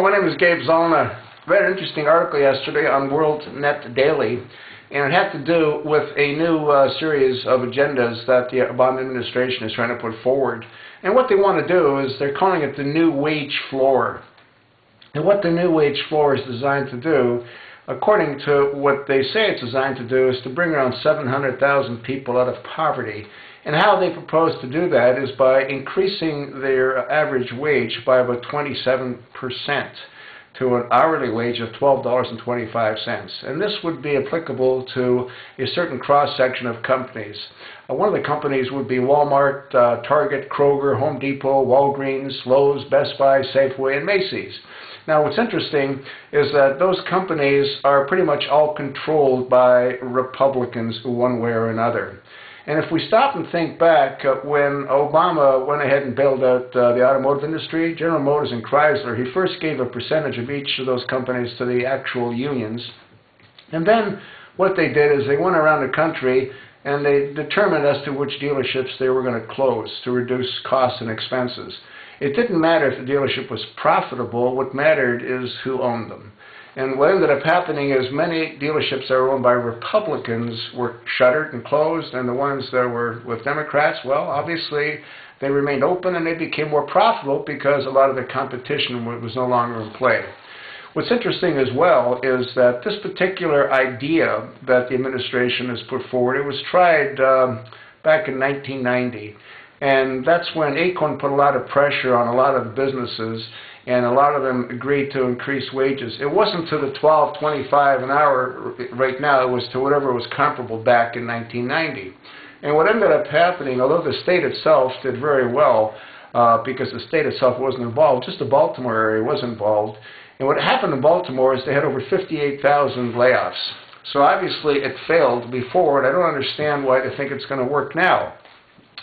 My name is Gabe Zollner. I read an interesting article yesterday on World Net Daily, and it had to do with a new series of agendas that the Obama administration is trying to put forward. And what they want to do is they're calling it the new wage floor. And what the new wage floor is designed to do, according to what they say it's designed to do, is to bring around 700,000 people out of poverty. And how they propose to do that is by increasing their average wage by about 27% to an hourly wage of $12.25. And this would be applicable to a certain cross-section of companies. One of the companies would be Walmart, Target, Kroger, Home Depot, Walgreens, Lowe's, Best Buy, Safeway, and Macy's. Now, what's interesting is that those companies are pretty much all controlled by Republicans one way or another. And if we stop and think back, when Obama went ahead and bailed out the automotive industry, General Motors and Chrysler, he first gave a percentage of each of those companies to the actual unions. And then what they did is they went around the country and they determined as to which dealerships they were going to close to reduce costs and expenses. It didn't matter if the dealership was profitable. What mattered is who owned them. And what ended up happening is many dealerships that were owned by Republicans were shuttered and closed, and the ones that were with Democrats, well, obviously they remained open and they became more profitable because a lot of the competition was no longer in play. What's interesting as well is that this particular idea that the administration has put forward, it was tried back in 1990. And that's when Acorn put a lot of pressure on a lot of businesses, and a lot of them agreed to increase wages. It wasn't to the $12.25 an hour right now, it was to whatever was comparable back in 1990. And what ended up happening, although the state itself did very well, because the state itself wasn't involved, just the Baltimore area was involved. And what happened in Baltimore is they had over 58,000 layoffs. So obviously it failed before, and I don't understand why they think it's going to work now.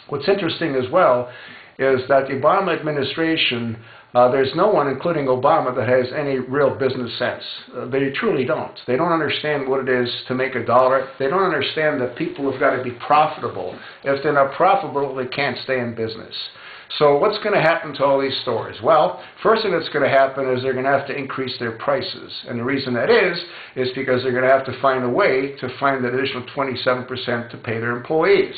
What's interesting as well is that the Obama administration, there's no one, including Obama, that has any real business sense. They truly don't. They don't understand what it is to make a dollar. They don't understand that people have got to be profitable. If they're not profitable, they can't stay in business. So what's going to happen to all these stores? Well, first thing that's going to happen is they're going to have to increase their prices. And the reason that is because they're going to have to find a way to find that additional 27% to pay their employees.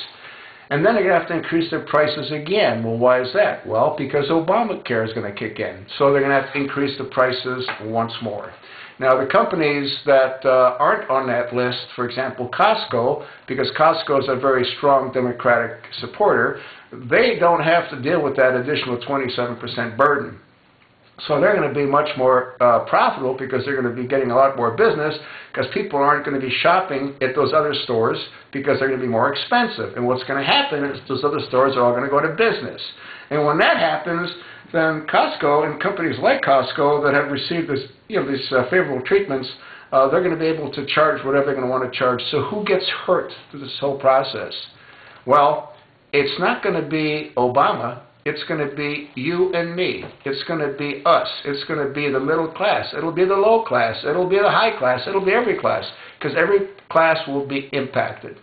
And then they're going to have to increase their prices again. Well, why is that? Well, because Obamacare is going to kick in. So they're going to have to increase the prices once more. Now, the companies that aren't on that list, for example, Costco, because Costco is a very strong Democratic supporter, they don't have to deal with that additional 27% burden. So they're going to be much more profitable because they're going to be getting a lot more business because people aren't going to be shopping at those other stores because they're going to be more expensive. And what's going to happen is those other stores are all going to go to business. And when that happens, then Costco and companies like Costco that have received this, these favorable treatments, they're going to be able to charge whatever they're going to want to charge. So who gets hurt through this whole process? Well, it's not going to be Obama. It's going to be you and me. It's going to be us. It's going to be the middle class. It'll be the low class. It'll be the high class. It'll be every class, because every class will be impacted.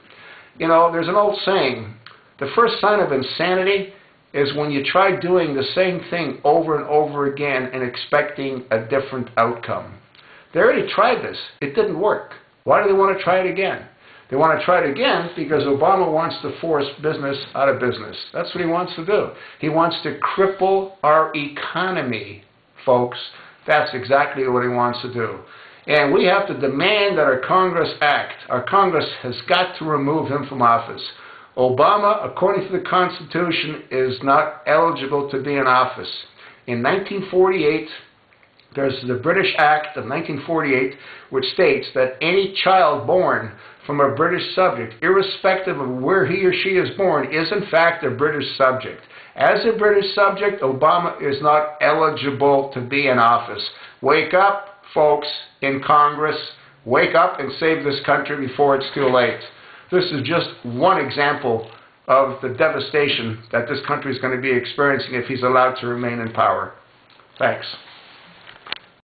You know, there's an old saying, the first sign of insanity is when you try doing the same thing over and over again and expecting a different outcome. They already tried this. It didn't work. Why do they want to try it again? They want to try it again because Obama wants to force business out of business. That's what he wants to do. He wants to cripple our economy, folks. That's exactly what he wants to do. And we have to demand that our Congress act. Our Congress has got to remove him from office. Obama, according to the Constitution, is not eligible to be in office. In 1948, there's the British Act of 1948, which states that any child born from a British subject, irrespective of where he or she is born, is in fact a British subject. As a British subject, Obama is not eligible to be in office. Wake up, folks in Congress. Wake up and save this country before it's too late. This is just one example of the devastation that this country is going to be experiencing if he's allowed to remain in power. Thanks.